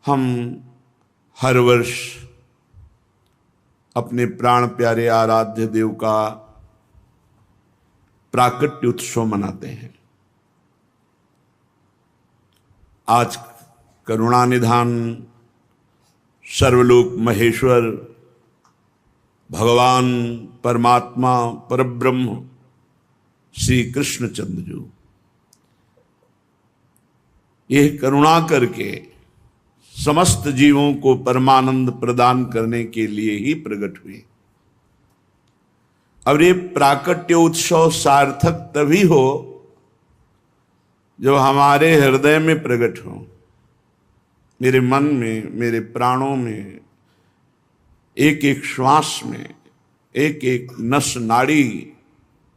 हम हर वर्ष अपने प्राण प्यारे आराध्य देव का प्राकट्य उत्सव मनाते हैं। आज करुणानिधान सर्वलोक महेश्वर भगवान परमात्मा परब्रह्म श्री कृष्णचंद्र जी यह करुणा करके समस्त जीवों को परमानंद प्रदान करने के लिए ही प्रकट हुए। और ये प्राकट्य उत्सव सार्थक तभी हो जब हमारे हृदय में प्रकट हो, मेरे मन में, मेरे प्राणों में, एक एक श्वास में, एक एक नस नाड़ी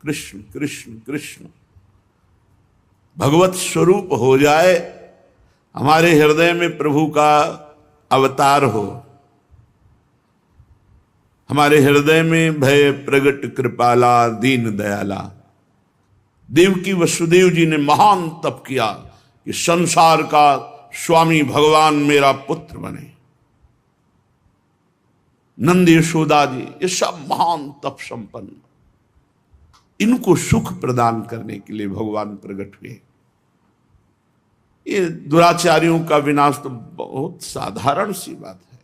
कृष्ण कृष्ण कृष्ण भगवत स्वरूप हो जाए, हमारे हृदय में प्रभु का अवतार हो, हमारे हृदय में भय प्रगट कृपाला दीन दयाला। देवकी वसुदेव जी ने महान तप किया कि संसार का स्वामी भगवान मेरा पुत्र बने। नंद यशोदा जी ये सब महान तप संपन्न, इनको सुख प्रदान करने के लिए भगवान प्रकट हुए। ये दुराचारियों का विनाश तो बहुत साधारण सी बात है।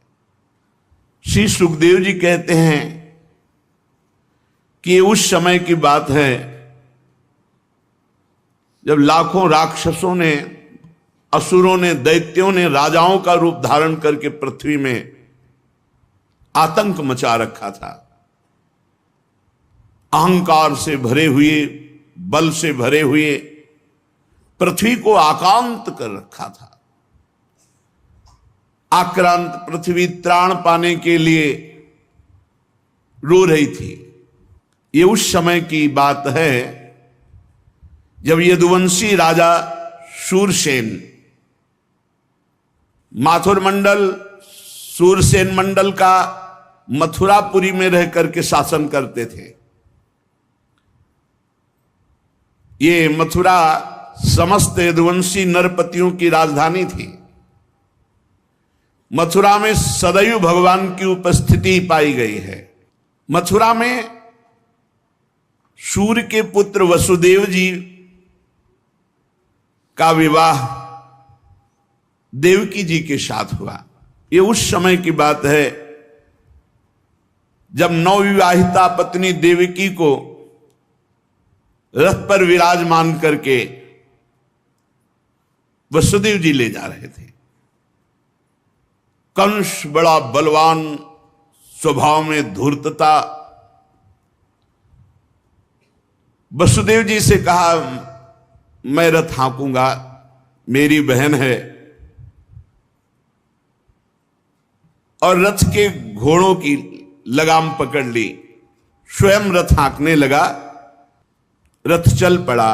श्री सुखदेव जी कहते हैं कि ये उस समय की बात है जब लाखों राक्षसों ने, असुरों ने, दैत्यों ने राजाओं का रूप धारण करके पृथ्वी में आतंक मचा रखा था। अहंकार से भरे हुए, बल से भरे हुए पृथ्वी को आक्रांत कर रखा था। आक्रांत पृथ्वी त्राण पाने के लिए रो रही थी। ये उस समय की बात है जब यदुवंशी राजा शूरसेन माथुर मंडल, शूरसेन मंडल का मथुरापुरी में रह करके शासन करते थे। ये मथुरा समस्त यदुवंशी नरपतियों की राजधानी थी। मथुरा में सदैव भगवान की उपस्थिति पाई गई है। मथुरा में सूर्य के पुत्र वसुदेव जी का विवाह देवकी जी के साथ हुआ। ये उस समय की बात है जब नवविवाहिता पत्नी देवकी को रथ पर विराजमान करके वसुदेव जी ले जा रहे थे। कंस बड़ा बलवान, स्वभाव में धूर्तता, वसुदेव जी से कहा मैं रथ हाँकूंगा, मेरी बहन है। और रथ के घोड़ों की लगाम पकड़ ली, स्वयं रथ हाँकने लगा। रथ चल पड़ा।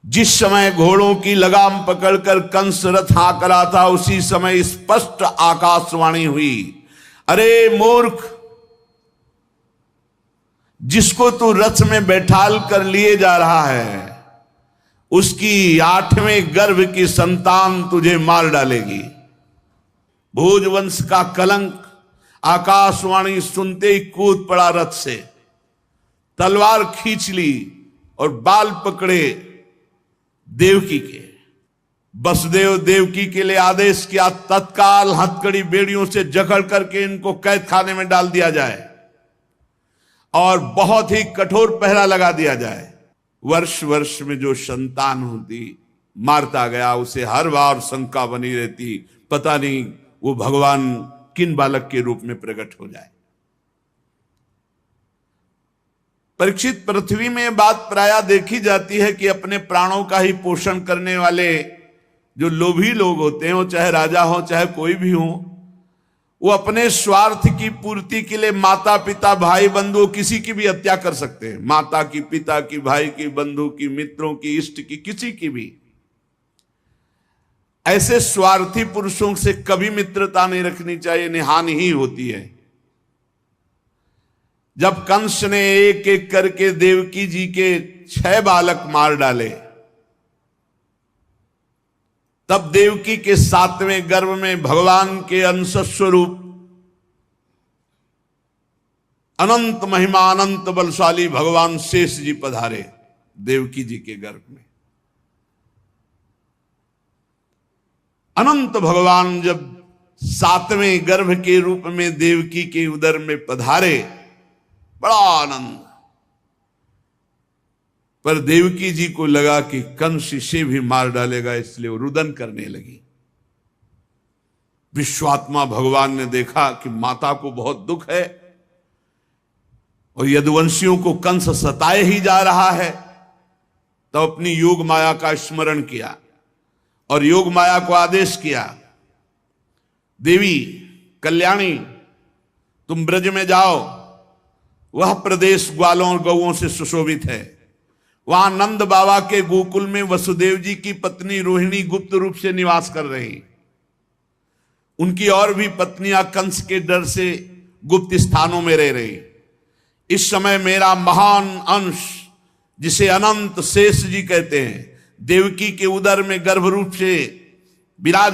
जिस समय घोड़ों की लगाम पकड़कर कंस रथ हाँक रहा था, उसी समय स्पष्ट आकाशवाणी हुई, अरे मूर्ख, जिसको तू रथ में बैठाल कर लिए जा रहा है, उसकी 8वें गर्भ की संतान तुझे मार डालेगी। भोजवंश का कलंक आकाशवाणी सुनते ही कूद पड़ा रथ से, तलवार खींच ली और बाल पकड़े देवकी के। वसुदेव देवकी के लिए आदेश किया, तत्काल हथकड़ी बेड़ियों से जकड़ करके इनको कैद खाने में डाल दिया जाए और बहुत ही कठोर पहरा लगा दिया जाए। वर्ष वर्ष में जो संतान होती मारता गया, उसे हर बार शंका बनी रहती, पता नहीं वो भगवान किन बालक के रूप में प्रकट हो जाए। परीक्षित, पृथ्वी में बात प्रायः देखी जाती है कि अपने प्राणों का ही पोषण करने वाले जो लोभी लोग होते हैं, वो चाहे राजा हो चाहे कोई भी हो, वो अपने स्वार्थ की पूर्ति के लिए माता पिता भाई बंधु किसी की भी हत्या कर सकते हैं। माता की, पिता की, भाई की, बंधु की, मित्रों की, इष्ट की, किसी की भी। ऐसे स्वार्थी पुरुषों से कभी मित्रता नहीं रखनी चाहिए, नहीं हानि ही होती है। जब कंस ने एक एक करके देवकी जी के 6 बालक मार डाले, तब देवकी के 7वें गर्भ में भगवान के अंश स्वरूप अनंत महिमा अनंत बलशाली भगवान शेष जी पधारे देवकी जी के गर्भ में। अनंत भगवान जब 7वें गर्भ के रूप में देवकी के उदर में पधारे, बड़ा आनंद। पर देवकी जी को लगा कि कंस इसे भी मार डालेगा, इसलिए वो रुदन करने लगी। विश्वात्मा भगवान ने देखा कि माता को बहुत दुख है और यदुवंशियों को कंस सताए ही जा रहा है, तो अपनी योग माया का स्मरण किया और योग माया को आदेश किया, देवी कल्याणी तुम ब्रज में जाओ, वह प्रदेश ग्वालों और गौओं से सुशोभित है। वहां नंद बाबा के गोकुल में वसुदेव जी की पत्नी रोहिणी गुप्त रूप से निवास कर रही। उनकी और भी पत्नियां कंस के डर से गुप्त स्थानों में रह रही। इस समय मेरा महान अंश, जिसे अनंत शेष जी कहते हैं, देवकी के उदर में गर्भ रूप से विराज